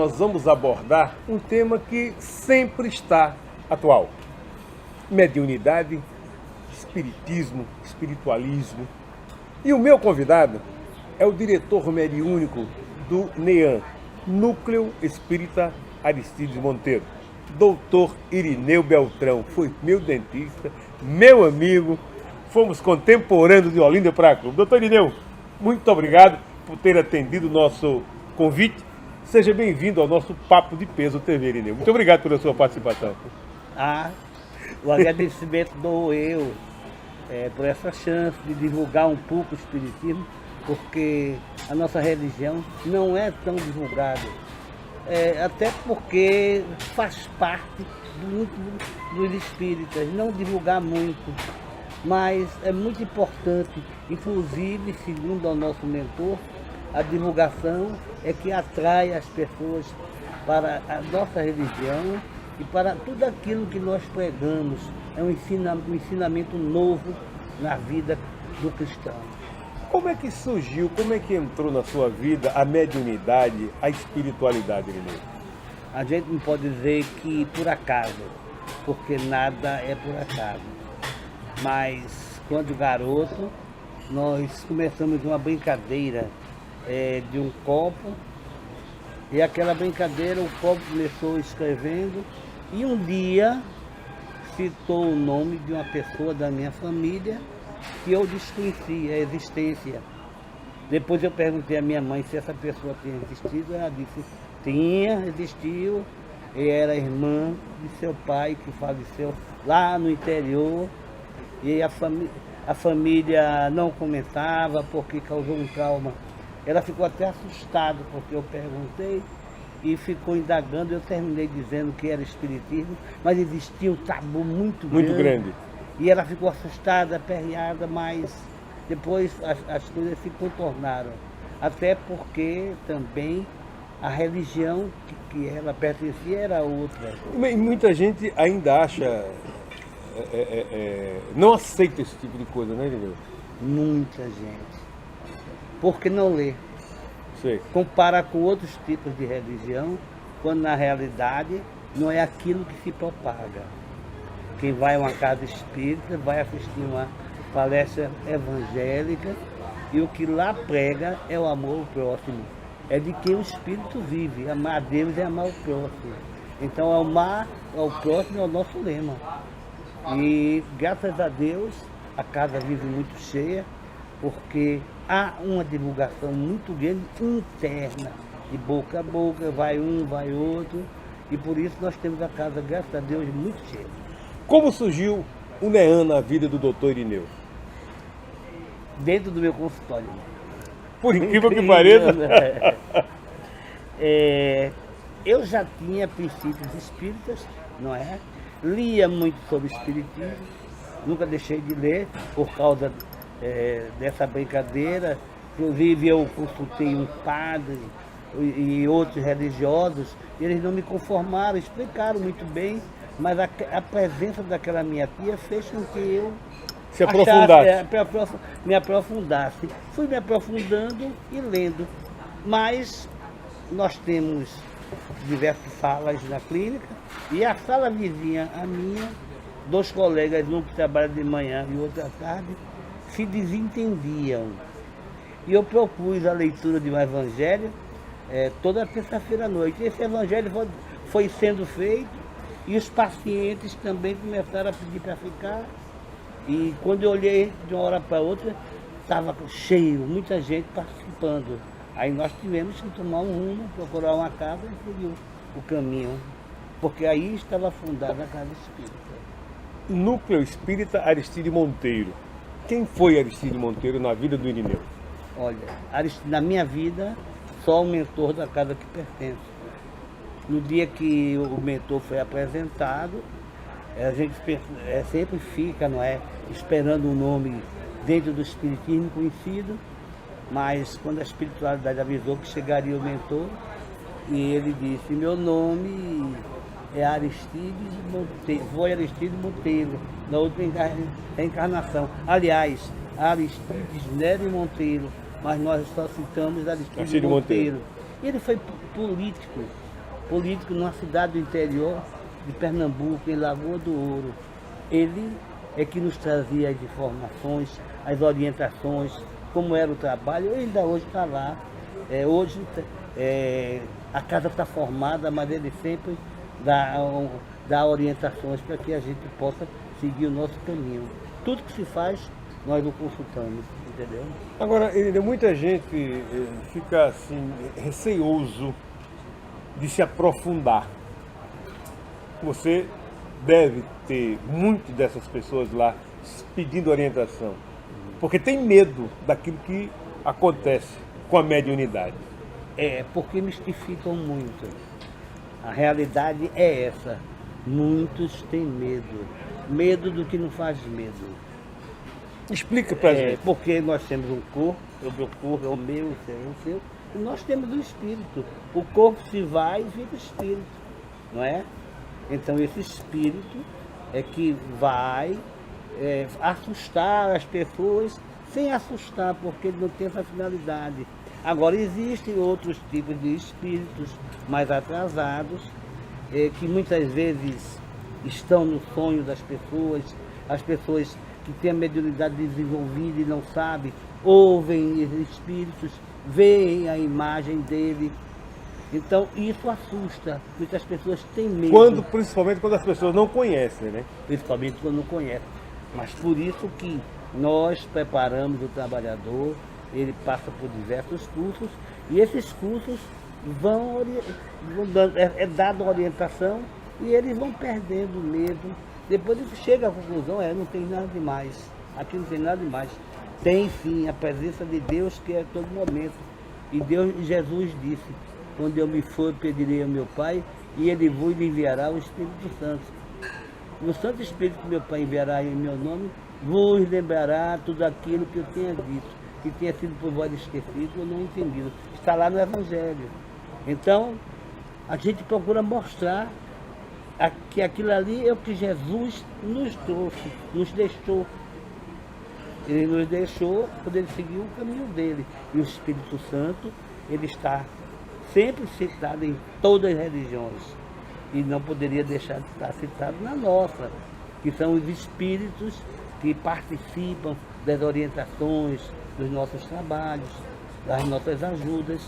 Nós vamos abordar um tema que sempre está atual: mediunidade, espiritismo, espiritualismo. E o meu convidado é o diretor mediúnico do NEAM, Núcleo Espírita Aristides Monteiro, doutor Irineu Beltrão. Foi meu dentista, meu amigo, fomos contemporâneos de Olinda para Clube. Doutor Irineu, muito obrigado por ter atendido o nosso convite. Seja bem-vindo ao nosso Papo de Peso TV, Irineu. Muito obrigado pela sua participação. O agradecimento dou eu por essa chance de divulgar um pouco o espiritismo, porque a nossa religião não é tão divulgada, até porque faz parte dos espíritas, não divulgar muito, mas é muito importante, inclusive, segundo o nosso mentor, a divulgação é que atrai as pessoas para a nossa religião e para tudo aquilo que nós pregamos. É um ensinamento novo na vida do cristão. Como é que surgiu, como é que entrou na sua vida a mediunidade, a espiritualidade, Irineu? A gente não pode dizer que por acaso, porque nada é por acaso. Mas, quando garoto, nós começamos uma brincadeira de um copo, e aquela brincadeira o copo começou escrevendo, e um dia citou o nome de uma pessoa da minha família que eu desconhecia a existência. Depois eu perguntei à minha mãe se essa pessoa tinha existido, ela disse tinha, existiu, e era irmã de seu pai que faleceu lá no interior, e a família não comentava porque causou um trauma. Ela ficou até assustada porque eu perguntei e ficou indagando. Eu terminei dizendo que era espiritismo, mas existia um tabu muito grande. E ela ficou assustada, aperreada, mas depois as coisas se contornaram. Até porque também a religião que ela pertencia era outra. E muita gente ainda acha, não aceita esse tipo de coisa, né, Irineu? Muita gente. Porque não lê. Sei. Compara com outros tipos de religião, quando na realidade não é aquilo que se propaga. Quem vai a uma casa espírita vai assistir uma palestra evangélica, e o que lá prega é o amor ao próximo. É de quem o espírito vive. Amar a Deus é amar o próximo. Então amar ao próximo é o nosso lema. E graças a Deus a casa vive muito cheia, porque há uma divulgação muito grande interna, de boca a boca, vai um, vai outro, e por isso nós temos a casa, graças a Deus, muito cheia. Como surgiu o NEAM na vida do doutor Irineu? Dentro do meu consultório. Por incrível que pareça. Eu já tinha princípios espíritas, não é? Lia muito sobre espiritismo, nunca deixei de ler por causa dessa brincadeira. Inclusive eu consultei um padre e outros religiosos, eles não me conformaram, explicaram muito bem, mas a presença daquela minha tia fez com que eu se aprofundasse. Me aprofundasse. Fui me aprofundando e lendo. Mas nós temos diversas salas na clínica, e a sala vizinha, a minha, dois colegas, um que trabalha de manhã e outro à tarde, se desentendiam. E eu propus a leitura de um evangelho toda terça-feira à noite. Esse evangelho foi sendo feito, e os pacientes também começaram a pedir para ficar. E quando eu olhei de uma hora para outra, estava cheio, muita gente participando. Aí nós tivemos que tomar um rumo, procurar uma casa e seguir o caminho, porque aí estava fundada a Casa Espírita. Núcleo Espírita Aristides Monteiro. Quem foi Aristides Monteiro na vida do Irineu? Olha, na minha vida, só o mentor da casa que pertence. No dia que o mentor foi apresentado, a gente sempre fica, não é, esperando um nome dentro do espiritismo conhecido, mas quando a espiritualidade avisou que chegaria o mentor, e ele disse: meu nome é Aristides Monteiro, foi Aristides Monteiro, na outra encarnação. Aliás, Aristides Nery Monteiro, mas nós só citamos Aristides Monteiro. Ele foi político, político numa cidade do interior de Pernambuco, em Lagoa do Ouro. Ele é que nos trazia as informações, as orientações, como era o trabalho. Ele ainda hoje está lá. Hoje a casa está formada, mas ele sempre dá orientações para que a gente possa seguir o nosso caminho. Tudo que se faz, nós o consultamos, entendeu? Agora, muita gente fica assim, receoso de se aprofundar. Você deve ter muitas dessas pessoas lá pedindo orientação, porque tem medo daquilo que acontece com a mediunidade. Porque mistificam muito. A realidade é essa. Muitos têm medo. Medo do que não faz medo. Explica pra gente. Porque nós temos um corpo, o meu corpo é o meu, o seu é o seu, e nós temos um espírito. O corpo se vai e fica espírito, não é? Então esse espírito é que vai assustar as pessoas sem assustar, porque ele não tem essa finalidade. Agora existem outros tipos de espíritos mais atrasados, que muitas vezes estão no sonho das pessoas, as pessoas que têm a mediunidade desenvolvida e não sabem, ouvem espíritos, veem a imagem dele. Então isso assusta, muitas pessoas têm medo. Principalmente quando as pessoas não conhecem, né? Principalmente quando não conhecem. Mas por isso que nós preparamos o trabalhador, ele passa por diversos cursos, e esses cursos dado a orientação, e eles vão perdendo medo. Depois ele chega à conclusão, não tem nada demais, aqui não tem nada demais. Tem sim a presença de Deus, que é a todo momento. E Jesus disse, quando eu me for, pedirei ao meu Pai, e ele vos enviará o Espírito Santo. O Santo Espírito que meu Pai enviará em meu nome, vos lembrará tudo aquilo que eu tenha dito, que tenha sido por vós esquecido ou não entendido. Está lá no Evangelho. Então, a gente procura mostrar que aquilo ali é o que Jesus nos trouxe, nos deixou. Ele nos deixou quando ele seguiu o caminho dele. E o Espírito Santo, ele está sempre citado em todas as religiões. E não poderia deixar de estar citado na nossa, que são os espíritos que participam das orientações, dos nossos trabalhos, das nossas ajudas.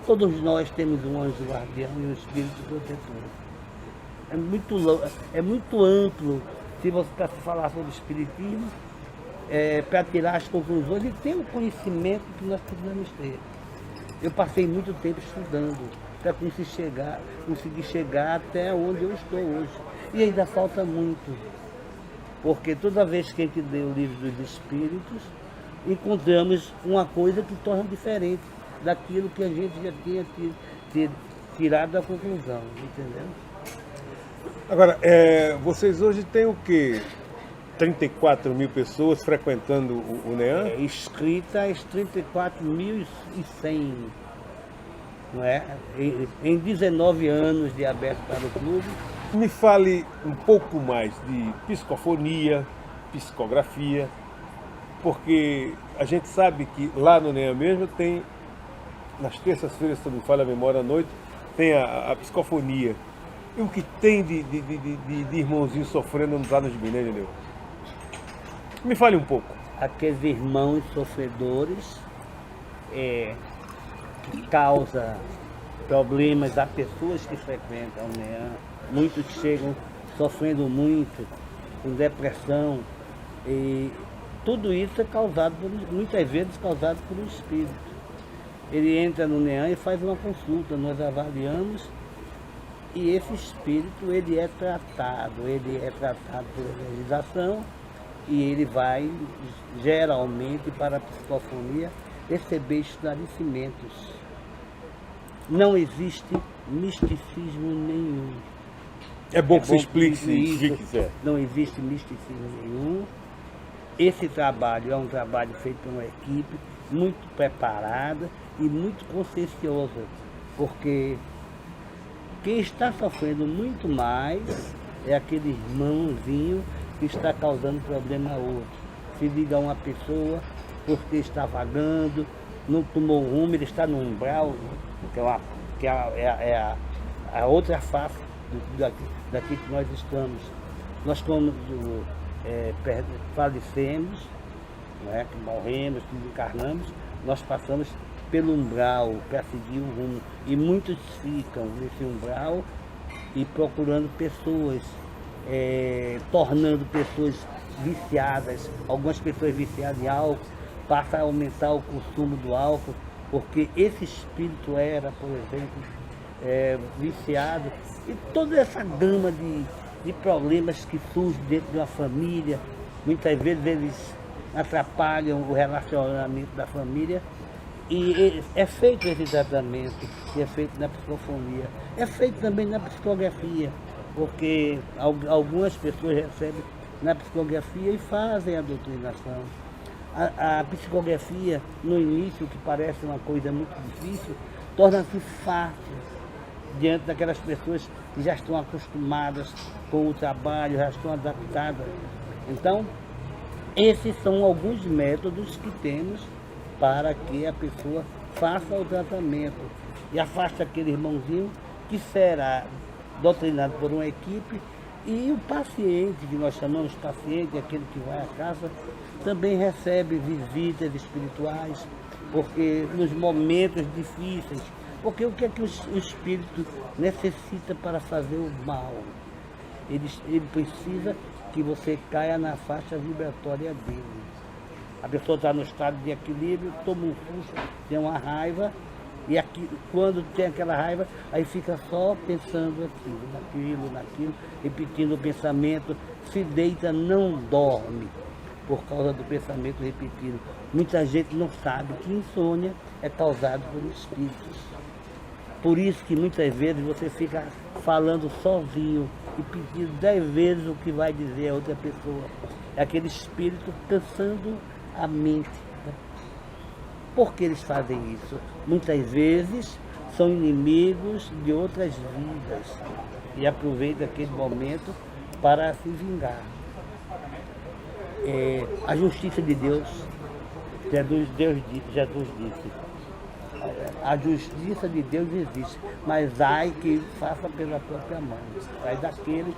Todos nós temos um anjo guardião e um espírito protetor. É muito amplo, se você para falar sobre o espiritismo, para tirar as conclusões e ter o conhecimento que nós precisamos ter. Eu passei muito tempo estudando para conseguir chegar até onde eu estou hoje. E ainda falta muito, porque toda vez que a gente lê o livro dos Espíritos, encontramos uma coisa que torna diferente daquilo que a gente já tinha tirado a conclusão, entendeu? Agora, vocês hoje têm o quê? 34 mil pessoas frequentando o NEAM? Inscritas 34.100, não é? Em 19 anos de aberto para o clube. Me fale um pouco mais de psicofonia, psicografia, porque a gente sabe que lá no NEAM mesmo tem, nas terças-feiras, se não me falha a memória à noite, tem a psicofonia. E o que tem de irmãozinho sofrendo lá nos Guiné, entendeu? Me fale um pouco. Aqueles irmãos sofredores que causam problemas a pessoas que frequentam, né? Muitos chegam sofrendo muito, com depressão, e tudo isso é causado, muitas vezes causado por um espírito. Ele entra no NEAM e faz uma consulta, nós avaliamos, e esse espírito ele é tratado por organização, e ele vai geralmente para a psicofonia receber esclarecimentos. Não existe misticismo nenhum. É bom que você explique isso. Não existe misticismo nenhum. Esse trabalho é um trabalho feito por uma equipe muito preparada e muito conscienciosa, porque quem está sofrendo muito mais é aquele irmãozinho que está causando problema a outro. Se liga a uma pessoa porque está vagando, não tomou rumo, ele está no umbral, que é a outra face daqui que nós estamos. Nós quando falecemos, não é? Que morremos, que encarnamos, nós passamos pelo umbral para seguir o rumo. E muitos ficam nesse umbral e procurando pessoas, tornando pessoas viciadas. Algumas pessoas viciadas em álcool passam a aumentar o consumo do álcool, porque esse espírito era, por exemplo, viciado. E toda essa gama de problemas que surgem dentro de uma família, muitas vezes eles atrapalham o relacionamento da família. E é feito esse tratamento, que é feito na psicofonia, é feito também na psicografia, porque algumas pessoas recebem na psicografia e fazem a doutrinação. A psicografia, no início, que parece uma coisa muito difícil, torna-se fácil diante daquelas pessoas que já estão acostumadas com o trabalho, já estão adaptadas. Então, esses são alguns métodos que temos para que a pessoa faça o tratamento e afaste aquele irmãozinho que será doutrinado por uma equipe, e o paciente, que nós chamamos de paciente, aquele que vai à casa, também recebe visitas espirituais, porque nos momentos difíceis, porque o que é que o espírito necessita para fazer o mal? Ele precisa que você caia na faixa vibratória dele. A pessoa está no estado de equilíbrio, toma um susto, tem uma raiva, e aqui, quando tem aquela raiva, aí fica só pensando naquilo, repetindo o pensamento, se deita, não dorme, por causa do pensamento repetido. Muita gente não sabe que insônia é causada por espíritos. Por isso que muitas vezes você fica falando sozinho e pedindo 10 vezes o que vai dizer a outra pessoa. É aquele espírito cansando a mente. Por que eles fazem isso? Muitas vezes são inimigos de outras vidas e aproveitam aquele momento para se vingar. A justiça de Deus, Jesus disse, a justiça de Deus existe, mas ai que faça pela própria mão, ai daquele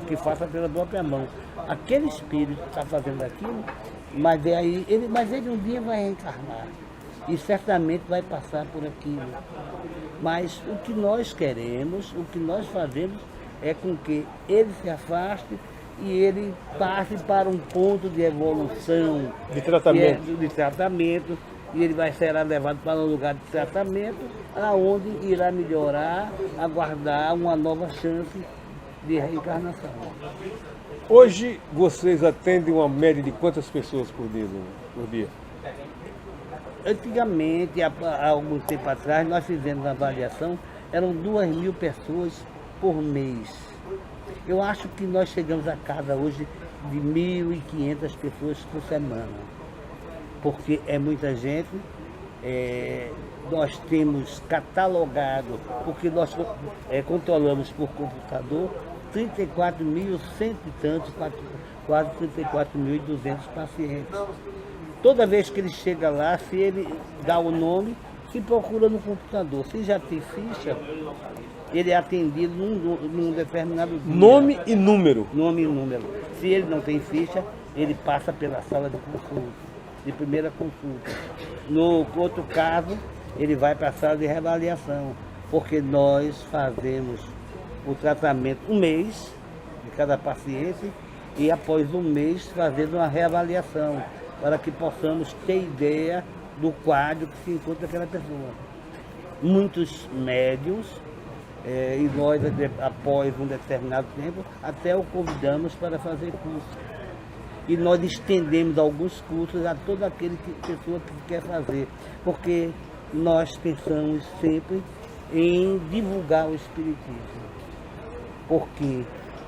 que faça pela própria mão. Aquele espírito está fazendo aquilo, mas ele um dia vai reencarnar e certamente vai passar por aquilo. Mas o que nós queremos, o que nós fazemos é com que ele se afaste e ele passe para um ponto de evolução, de tratamento, e ele será levado para um lugar de tratamento, aonde irá melhorar, aguardar uma nova chance de reencarnação. Hoje vocês atendem uma média de quantas pessoas por dia? Antigamente, há algum tempo atrás, nós fizemos uma avaliação, eram 2.000 pessoas por mês. Eu acho que nós chegamos a casa hoje de 1.500 pessoas por semana, porque é muita gente. Nós temos catalogado, porque nós controlamos por computador 34.100 e tantos, quase 34.200 pacientes. Toda vez que ele chega lá, se ele dá o nome, se procura no computador. Se já tem ficha, ele é atendido num determinado dia. Nome e número. Nome e número. Se ele não tem ficha, ele passa pela sala de consulta, de primeira consulta. No outro caso, ele vai para a sala de reavaliação, porque nós fazemos o tratamento um mês de cada paciente e após um mês fazendo uma reavaliação, para que possamos ter ideia do quadro que se encontra aquela pessoa. Muitos médiuns, e nós, após um determinado tempo, até o convidamos para fazer curso. E nós estendemos alguns cursos a toda aquele pessoa que quer fazer, porque nós pensamos sempre em divulgar o Espiritismo, porque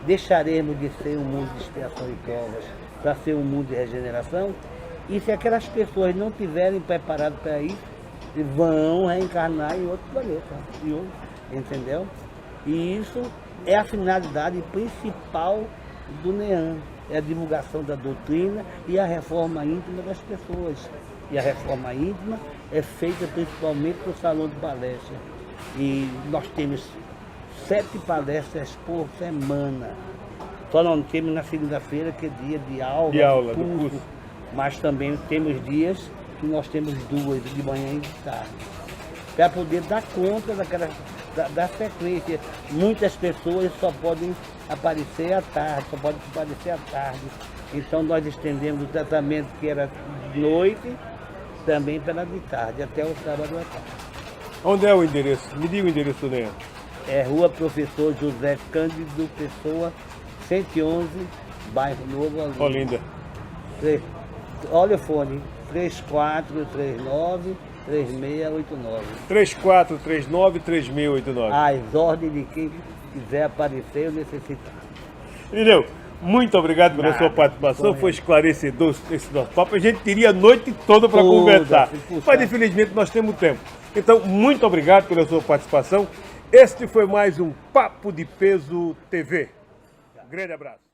deixaremos de ser um mundo de expiação e provas para ser um mundo de regeneração, e se aquelas pessoas não estiverem preparadas para isso, vão reencarnar em outro planeta, entendeu? E isso é a finalidade principal do NEAM, é a divulgação da doutrina e a reforma íntima das pessoas. E a reforma íntima é feita principalmente no salão de palestra. E nós temos 7 palestras por semana. Só não temos na segunda-feira, que é dia de aula, do curso. Mas também temos dias que nós temos 2, de manhã e de tarde. Para poder dar conta da sequência. Muitas pessoas só podem aparecer à tarde, Então nós estendemos o tratamento que era de noite, também pela de tarde, até o sábado à tarde. Onde é o endereço? Me diga o endereço dele. É Rua Professor José Cândido Pessoa, 111, Bairro Novo, ali. Olinda. Olha o fone, 3439-3689. 3439-3689. Às ordens de quem quiser aparecer ou necessitar. Irineu, muito obrigado pela sua participação, foi esclarecedor esse nosso papo. A gente teria a noite toda para conversar, mas infelizmente nós temos tempo. Então, muito obrigado pela sua participação. Este foi mais um Papo de Peso TV. Grande abraço.